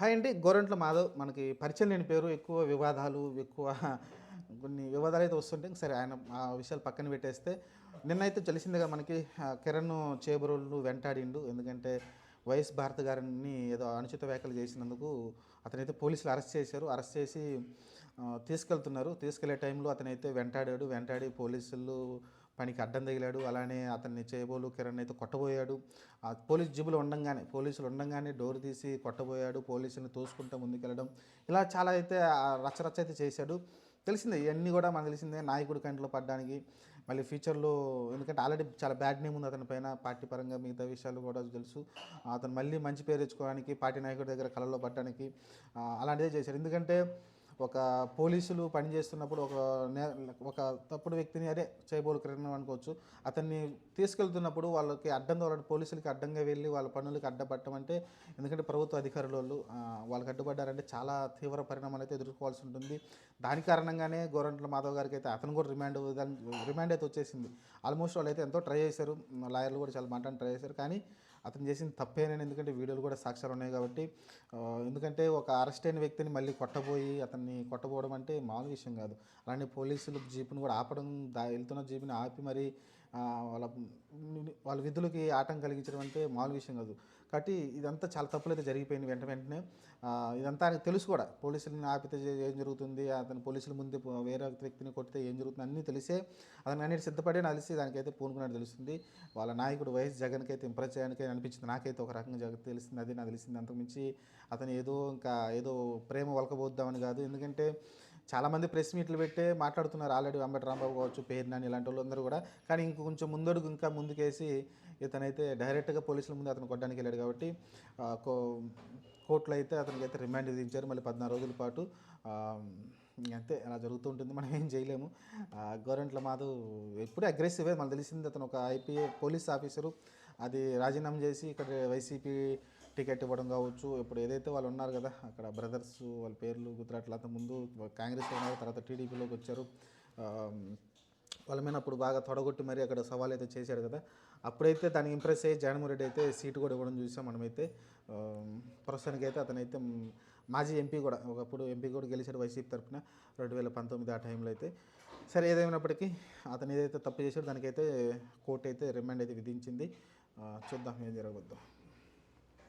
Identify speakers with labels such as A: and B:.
A: Hi అండి. గోరంట్ల మాధవ్ మనకి పరిచయం లేని పేరు. ఎక్కువ వివాదాలు, ఎక్కువ కొన్ని వివాదాలైతే వస్తుంటాయి. సరే ఆయన ఆ విషయాలు పక్కన పెట్టేస్తే, నిన్నైతే తెలిసిందిగా మనకి కిరణ్ చేబరోళ్ళు వెంటాడిండు. ఎందుకంటే వైఎస్ భారతి గారిని ఏదో అనుచిత వ్యాఖ్యలు చేసినందుకు అతనైతే పోలీసులు అరెస్ట్ చేశారు. అరెస్ట్ చేసి తీసుకెళ్తున్నారు. తీసుకెళ్లే టైంలో అతనైతే వెంటాడాడు. వెంటాడి పోలీసులు పనికి అడ్డం తగిలాడు. అలానే అతన్ని చేయబోలు కిరణ్ అయితే కొట్టబోయాడు. ఆ పోలీసులు ఉండంగానే డోర్ తీసి కొట్టబోయాడు. పోలీసులను తోసుకుంటూ ముందుకెళ్ళడం, ఇలా చాలా అయితే రచ్చరచ్చ అయితే చేశాడు. తెలిసిందే ఇవన్నీ కూడా మనకు తెలిసిందే. నాయకుడి కంట్లో పడ్డానికి మళ్ళీ ఫ్యూచర్లో, ఎందుకంటే ఆల్రెడీ చాలా బ్యాడ్ నేమ్ ఉంది అతని పైన. పార్టీ పరంగా మిగతా విషయాలు కూడా తెలుసు. అతను మళ్ళీ మంచి పేరు తెచ్చుకోవడానికి, పార్టీ నాయకుడి దగ్గర కళలో పడడానికి అలాంటిదే చేశాడు. ఎందుకంటే ఒక పోలీసులు పనిచేస్తున్నప్పుడు ఒక తప్పుడు వ్యక్తిని అదే చేయబోలు కిరణ్ అనుకోవచ్చు, అతన్ని తీసుకెళ్తున్నప్పుడు వాళ్ళకి పోలీసులకి అడ్డంగా వెళ్ళి వాళ్ళ పనులకి అడ్డపడటం అంటే, ఎందుకంటే ప్రభుత్వ అధికారులు వాళ్ళకి అడ్డుపడ్డారంటే చాలా తీవ్ర పరిణామాలు అయితే ఎదుర్కోవాల్సి ఉంటుంది. దాని కారణంగానే గోరంట్ల మాధవ్ గారికి అయితే అతను కూడా రిమాండ్ అయితే వచ్చేసింది. ఆల్మోస్ట్ వాళ్ళు అయితే ఎంతో ట్రై చేశారు, లాయర్లు కూడా చాలా మాట్లాడి ట్రై చేశారు. కానీ అతను చేసింది తప్పేనని, ఎందుకంటే వీడియోలు కూడా సాక్ష్యాలు ఉన్నాయి కాబట్టి. ఎందుకంటే ఒక అరెస్ట్ అయిన వ్యక్తిని మళ్ళీ అతన్ని కొట్టబోవడం అంటే మామూలు విషయం కాదు. అలానే పోలీసులు జీపును కూడా ఆపడం, వెళ్తున్న జీపుని ఆపి మరి వాళ్ళ వాళ్ళ విధులకి ఆటంకం కలిగించడం అంటే మామూలు విషయం కాదు. కాబట్టి ఇదంతా చాలా తప్పులైతే జరిగిపోయింది వెంటనే. ఇదంతా ఆయనకు తెలుసు కూడా, పోలీసులను ఆపితే ఏం జరుగుతుంది, అతను పోలీసుల ముందు వేరే వ్యక్తిని కొడితే ఏం జరుగుతుంది అన్నీ తెలిసే అతను అన్నిటి సిద్ధపడి నలిసి దానికైతే పూనుకున్నట్టు తెలుస్తుంది. వాళ్ళ నాయకుడు వైఎస్ జగన్కి అయితే ఇంప్రెస్ చేయడానికి అనిపించింది నాకైతే. ఒక రకంగా తెలిసింది, అది నాకు తెలిసింది. అంతకుమించి అతను ఏదో ప్రేమ వలకబోద్దామని కాదు. ఎందుకంటే చాలామంది ప్రెస్ మీట్లు పెట్టే మాట్లాడుతున్నారు ఆల్రెడీ. అంబటి రాంబాబు కావచ్చు, పేర్నాని, ఇలాంటి వాళ్ళందరూ కూడా. కానీ కొంచెం ఇంకా ముందుకేసి ఇతనైతే డైరెక్ట్గా పోలీసుల ముందు అతను కొట్టడానికి వెళ్ళాడు కాబట్టి కోర్టులో అయితే అతనికైతే రిమాండ్ విధించారు మళ్ళీ 14 రోజుల పాటు. అంతే, అలా జరుగుతూ ఉంటుంది, మనం ఏం చేయలేము. గోరంట్ల మాధవ్ ఎప్పుడూ అగ్రెసివే. మనకు తెలిసింది అతను ఒక పోలీస్ ఆఫీసరు, అది రాజీనామా చేసి ఇక్కడ వైసీపీ టికెట్ ఇవ్వడం కావచ్చు. ఇప్పుడు ఏదైతే వాళ్ళు ఉన్నారు కదా అక్కడ బ్రదర్స్, వాళ్ళ పేర్లు గుర్తురాట్ల, అంత ముందు కాంగ్రెస్లో ఉన్నారు, తర్వాత టీడీపీలోకి వచ్చారు. వాళ్ళ మీద అప్పుడు బాగా తొడగొట్టి మరి అక్కడ సవాల్ అయితే చేశాడు కదా. అప్పుడైతే దానికి ఇంప్రెస్ అయ్యి జగన్మోహన్ రెడ్డి అయితే సీటు కూడా ఇవ్వడం చూసాం మనమైతే. ప్రస్తుతానికైతే అతనైతే మాజీ ఎంపీ కూడా, ఒకప్పుడు ఎంపీ కూడా గెలిచాడు వైసీపీ తరఫున 2019 ఆ టైంలో అయితే. సరే, ఏదేమైనప్పటికీ అతను ఏదైతే తప్పు చేశాడో దానికైతే కోర్టు అయితే రిమాండ్ అయితే విధించింది. చూద్దాం ఏం జరగబోద్దాం.